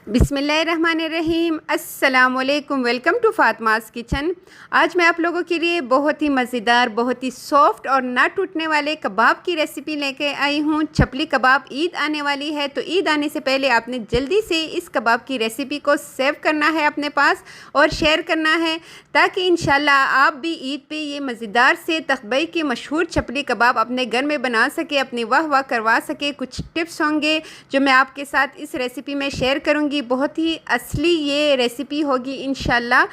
बिस्मिल्लाहिर्रहमानिर्रहीम। अस्सलामुअलैकुम। Welcome to Fatima's kitchen. आज मैं आप लोगों के लिए बहुत ही मज़ेदार, बहुत ही सॉफ्ट और ना टूटने वाले कबाब की रेसिपी लेके आई हूँ। चपली कबाब। ईद आने वाली है तो ईद आने से पहले आपने जल्दी से इस कबाब की रेसिपी को सेव करना है अपने पास और शेयर करना है, ताकि इंशाल्लाह आप भी ईद पे ये मज़ेदार से तख्बई के मशहूर चपली कबाब अपने घर में बना सके, अपनी वाह वाह करवा सके। कुछ टिप्स होंगे जो मैं आपके साथ इस रेसिपी में शेयर करूँगी। बहुत ही असली ये रेसिपी होगी इंशाल्लाह।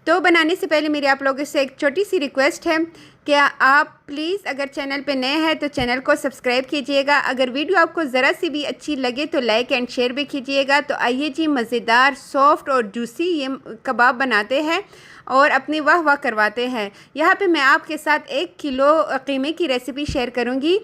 तो बनाने से पहले मेरी आप लोगों से एक छोटी सी रिक्वेस्ट है कि आप प्लीज़ अगर चैनल पे नए हैं तो चैनल को सब्सक्राइब कीजिएगा। अगर वीडियो आपको ज़रा सी भी अच्छी लगे तो लाइक एंड शेयर भी कीजिएगा। तो आइए जी, मज़ेदार, सॉफ्ट और जूसी ये कबाब बनाते हैं और अपनी वाह वाह करवाते हैं। यहाँ पे मैं आपके साथ 1 किलो कीमे की रेसिपी शेयर करूँगी।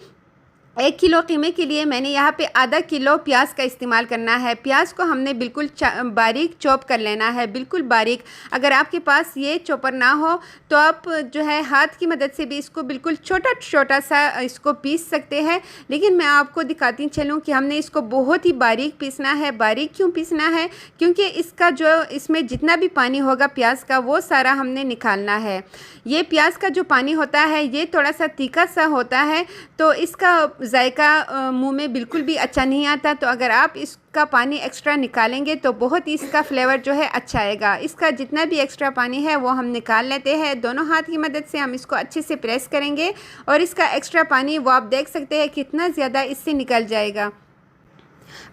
1 किलो कीमे के लिए मैंने यहाँ पे आधा किलो प्याज का इस्तेमाल करना है। प्याज को हमने बिल्कुल बारीक चॉप कर लेना है, बिल्कुल बारीक। अगर आपके पास ये चॉपर ना हो तो आप जो है हाथ की मदद से भी इसको बिल्कुल छोटा छोटा सा इसको पीस सकते हैं, लेकिन मैं आपको दिखाती चलूँ कि हमने इसको बहुत ही बारीक पीसना है। बारीक क्यों पीसना है? क्योंकि इसका जो इसमें जितना भी पानी होगा प्याज का, वो सारा हमने निकालना है। ये प्याज का जो पानी होता है ये थोड़ा सा तीखा सा होता है, तो इसका जायका मुंह में बिल्कुल भी अच्छा नहीं आता। तो अगर आप इसका पानी एक्स्ट्रा निकालेंगे तो बहुत ही इसका फ्लेवर जो है अच्छा आएगा। इसका जितना भी एक्स्ट्रा पानी है वो हम निकाल लेते हैं। दोनों हाथ की मदद से हम इसको अच्छे से प्रेस करेंगे और इसका एक्स्ट्रा पानी वो आप देख सकते हैं कितना ज़्यादा इससे निकल जाएगा।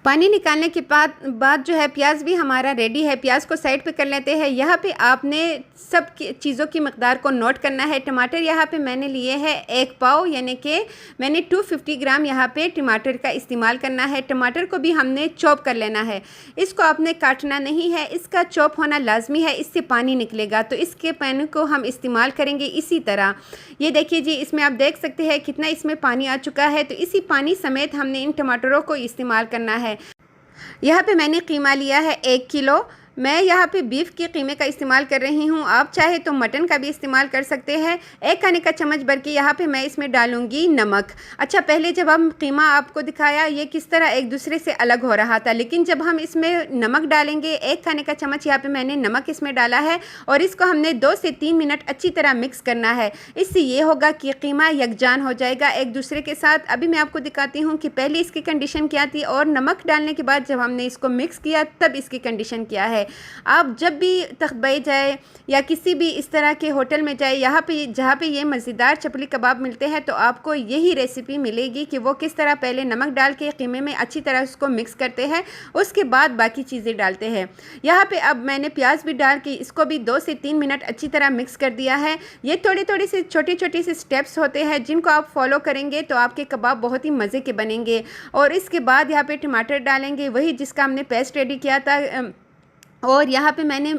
पानी निकालने के बाद जो है प्याज भी हमारा रेडी है। प्याज को साइड पे कर लेते हैं। यहाँ पे आपने सब चीज़ों की मकदार को नोट करना है। टमाटर यहाँ पे मैंने लिए हैं 1 पाव, यानी कि मैंने 250 ग्राम यहाँ पे टमाटर का इस्तेमाल करना है। टमाटर को भी हमने चॉप कर लेना है। इसको आपने काटना नहीं है, इसका चॉप होना लाजमी है, इससे पानी निकलेगा। तो इसके पानी को हम इस्तेमाल करेंगे इसी तरह। ये देखिए जी, इसमें आप देख सकते हैं कितना इसमें पानी आ चुका है। तो इसी पानी समेत हमने इन टमाटरों को इस्तेमाल करना है। यहाँ पे मैंने कीमा लिया है 1 किलो। मैं यहाँ पे बीफ के कीमे का इस्तेमाल कर रही हूँ, आप चाहे तो मटन का भी इस्तेमाल कर सकते हैं। 1 खाने का चम्मच भर के यहाँ पे मैं इसमें डालूँगी नमक। अच्छा, पहले जब हम कीमा आपको दिखाया ये किस तरह एक दूसरे से अलग हो रहा था, लेकिन जब हम इसमें नमक डालेंगे, 1 खाने का चम्मच यहाँ पे मैंने नमक इसमें डाला है और इसको हमने 2 से 3 मिनट अच्छी तरह मिक्स करना है। इससे ये होगा कि कीमा यकजान हो जाएगा एक दूसरे के साथ। अभी मैं आपको दिखाती हूँ कि पहले इसकी कंडीशन क्या थी और नमक डालने के बाद जब हमने इसको मिक्स किया तब इसकी कंडीशन क्या है। आप जब भी तख्बई जाए या किसी भी इस तरह के होटल में जाए, यहाँ पे जहाँ पे ये मज़ेदार चपली कबाब मिलते हैं, तो आपको यही रेसिपी मिलेगी कि वो किस तरह पहले नमक डाल के कीमे में अच्छी तरह उसको मिक्स करते हैं, उसके बाद बाकी चीज़ें डालते हैं। यहाँ पे अब मैंने प्याज भी डाल के इसको भी 2 से 3 मिनट अच्छी तरह मिक्स कर दिया है। ये थोड़ी थोड़ी सी छोटी छोटी सी स्टेप्स होते हैं जिनको आप फॉलो करेंगे तो आपके कबाब बहुत ही मज़े के बनेंगे। और इसके बाद यहाँ पे टमाटर डालेंगे, वही जिसका हमने पेस्ट रेडी किया था। और यहाँ पे मैंने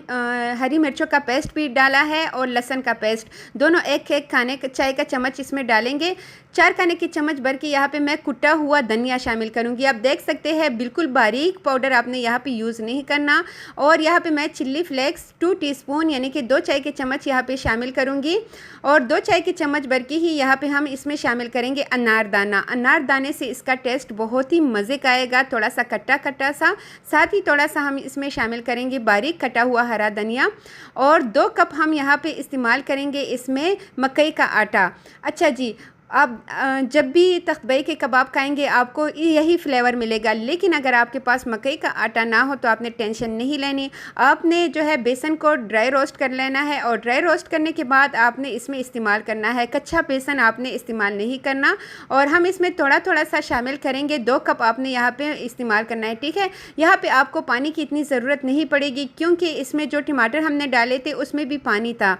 हरी मिर्चों का पेस्ट भी डाला है और लहसुन का पेस्ट, दोनों 1 खाने चाय का चम्मच इसमें डालेंगे। 4 खाने की चम्मच भर के यहाँ पे मैं कुटा हुआ धनिया शामिल करूँगी। आप देख सकते हैं बिल्कुल बारीक पाउडर आपने यहाँ पे यूज़ नहीं करना। और यहाँ पे मैं चिल्ली फ्लेक्स 2 टीस्पून यानी कि 2 चाय के चम्मच यहाँ पे शामिल करूँगी। और 2 चाय के चम्मच भर के ही यहाँ पे हम इसमें शामिल करेंगे अनारदाना। अनारदाने से इसका टेस्ट बहुत ही मज़े का आएगा, थोड़ा सा खट्टा खट्टा सा। साथ ही थोड़ा सा हम इसमें शामिल करेंगे बारीक कटा हुआ हरा धनिया। और 2 कप हम यहाँ पे इस्तेमाल करेंगे इसमें मकई का आटा। अच्छा जी, आप जब भी तख्बई के कबाब खाएंगे आपको यही फ्लेवर मिलेगा, लेकिन अगर आपके पास मकई का आटा ना हो तो आपने टेंशन नहीं लेनी। आपने जो है बेसन को ड्राई रोस्ट कर लेना है और ड्राई रोस्ट करने के बाद आपने इसमें इस्तेमाल करना है। कच्चा बेसन आपने इस्तेमाल नहीं करना। और हम इसमें थोड़ा थोड़ा सा शामिल करेंगे। 2 कप आपने यहाँ पे इस्तेमाल करना है, ठीक है। यहाँ पे आपको पानी की इतनी ज़रूरत नहीं पड़ेगी क्योंकि इसमें जो टमाटर हमने डाले थे उसमें भी पानी था।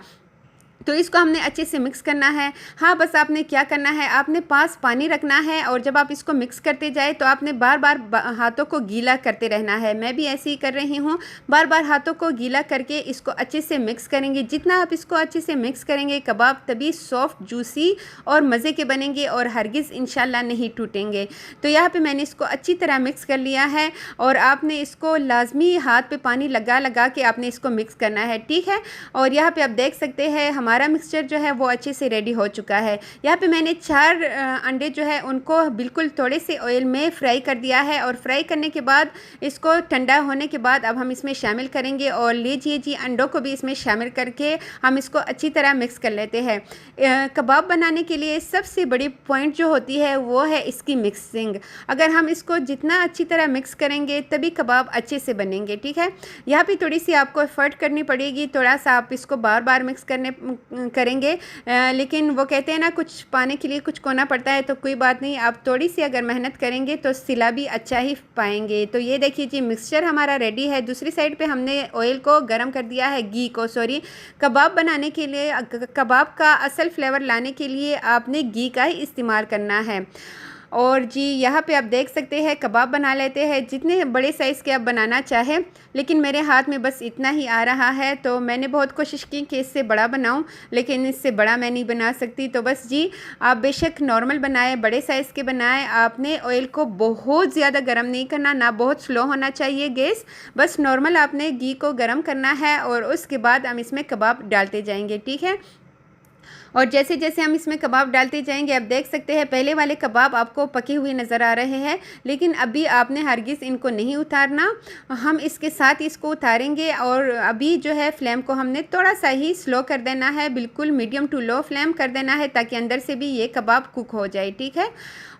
तो इसको हमने अच्छे से मिक्स करना है। हाँ, बस आपने क्या करना है, आपने पास पानी रखना है और जब आप इसको मिक्स करते जाए तो आपने बार बार हाथों को गीला करते रहना है। मैं भी ऐसे ही कर रही हूँ, बार बार हाथों को गीला करके इसको अच्छे से मिक्स करेंगे। जितना आप इसको अच्छे से मिक्स करेंगे कबाब तभी सॉफ्ट, जूसी और मज़े के बनेंगे और हरगिज़ इंशाल्लाह नहीं टूटेंगे। तो यहाँ पे मैंने इसको अच्छी तरह मिक्स कर लिया है और आपने इसको लाजमी हाथ पे पानी लगा लगा के आपने इसको मिक्स करना है, ठीक है। और यहाँ पे आप देख सकते हैं हमारा मिक्सचर जो है वो अच्छे से रेडी हो चुका है। यहाँ पे मैंने 4 अंडे जो है उनको बिल्कुल थोड़े से ऑयल में फ्राई कर दिया है और फ्राई करने के बाद इसको ठंडा होने के बाद अब हम इसमें शामिल करेंगे। और लीजिए जी, अंडों को भी इसमें शामिल करके हम इसको अच्छी तरह मिक्स कर लेते हैं। कबाब बनाने के लिए सबसे बड़ी पॉइंट जो होती है वो है इसकी मिक्सिंग। अगर हम इसको जितना अच्छी तरह मिक्स करेंगे तभी कबाब अच्छे से बनेंगे, ठीक है। यहाँ पे थोड़ी सी आपको एफर्ट करनी पड़ेगी, थोड़ा सा आप इसको बार बार मिक्स करेंगे, लेकिन वो कहते हैं ना, कुछ पाने के लिए कुछ खोना पड़ता है, तो कोई बात नहीं, आप थोड़ी सी अगर मेहनत करेंगे तो सिला भी अच्छा ही पाएंगे। तो ये देखिए जी, मिक्सचर हमारा रेडी है। दूसरी साइड पे हमने ऑयल को गर्म कर दिया है, घी को, सॉरी, कबाब बनाने के लिए, कबाब का असल फ्लेवर लाने के लिए आपने घी का ही इस्तेमाल करना है। और जी यहाँ पे आप देख सकते हैं कबाब बना लेते हैं जितने बड़े साइज़ के आप बनाना चाहें, लेकिन मेरे हाथ में बस इतना ही आ रहा है, तो मैंने बहुत कोशिश की कि इससे बड़ा बनाऊं, लेकिन इससे बड़ा मैं नहीं बना सकती। तो बस जी, आप बेशक नॉर्मल बनाएं, बड़े साइज़ के बनाएं। आपने ऑयल को बहुत ज़्यादा गर्म नहीं करना, ना बहुत स्लो होना चाहिए गैस, बस नॉर्मल आपने घी को गर्म करना है और उसके बाद हम इसमें कबाब डालते जाएंगे, ठीक है। और जैसे जैसे हम इसमें कबाब डालते जाएंगे, आप देख सकते हैं पहले वाले कबाब आपको पके हुए नज़र आ रहे हैं, लेकिन अभी आपने हरगिज़ इनको नहीं उतारना, हम इसके साथ इसको उतारेंगे। और अभी जो है फ्लेम को हमने थोड़ा सा ही स्लो कर देना है, बिल्कुल मीडियम टू लो फ्लेम कर देना है, ताकि अंदर से भी ये कबाब कुक हो जाए, ठीक है।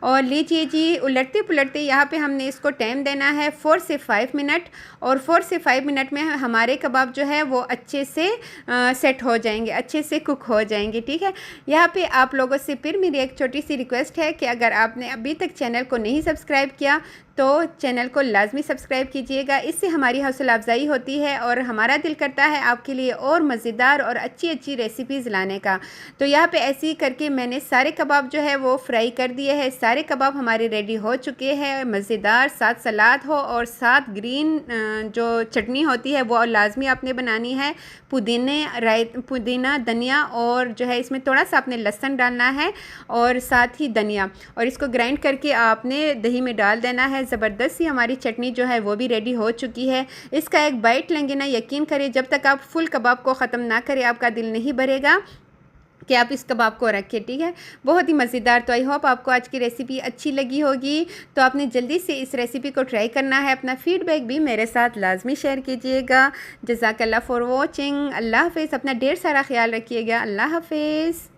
और लीजिए जी, उलटते पुलटते यहाँ पे हमने इसको टाइम देना है 4 से 5 मिनट, और 4 से 5 मिनट में हमारे कबाब जो है वो अच्छे से सेट हो जाएंगे, अच्छे से कुक हो जाएंगे, ठीक है। यहाँ पे आप लोगों से फिर मेरी एक छोटी सी रिक्वेस्ट है कि अगर आपने अभी तक चैनल को नहीं सब्सक्राइब किया तो चैनल को लाजमी सब्सक्राइब कीजिएगा, इससे हमारी हौसला अफजाई होती है और हमारा दिल करता है आपके लिए और मज़ेदार और अच्छी अच्छी रेसिपीज़ लाने का। तो यहाँ पे ऐसे ही करके मैंने सारे कबाब जो है वो फ्राई कर दिए हैं। सारे कबाब हमारे रेडी हो चुके हैं, मज़ेदार, साथ सलाद हो और साथ ग्रीन जो चटनी होती है वो लाजमी आपने बनानी है, पुदीना, धनिया, और जो है इसमें थोड़ा सा आपने लहसुन डालना है और साथ ही धनिया, और इसको ग्राइंड करके आपने दही में डाल देना है। ज़बरदस्त सी हमारी चटनी जो है वो भी रेडी हो चुकी है। इसका एक बाइट लेंगे ना, यकीन करें जब तक आप फुल कबाब को ख़त्म ना करें आपका दिल नहीं भरेगा कि आप इस कबाब को रखें, ठीक है। बहुत ही मज़ेदार। तो आई होप आपको आज की रेसिपी अच्छी लगी होगी, तो आपने जल्दी से इस रेसिपी को ट्राई करना है। अपना फ़ीडबैक भी मेरे साथ लाजमी शेयर कीजिएगा। जज़ाकल्लाह फॉर वॉचिंग। अल्लाह हाफ़िज़। अपना ढेर सारा ख्याल रखिएगा। अल्लाह हाफ़िज़।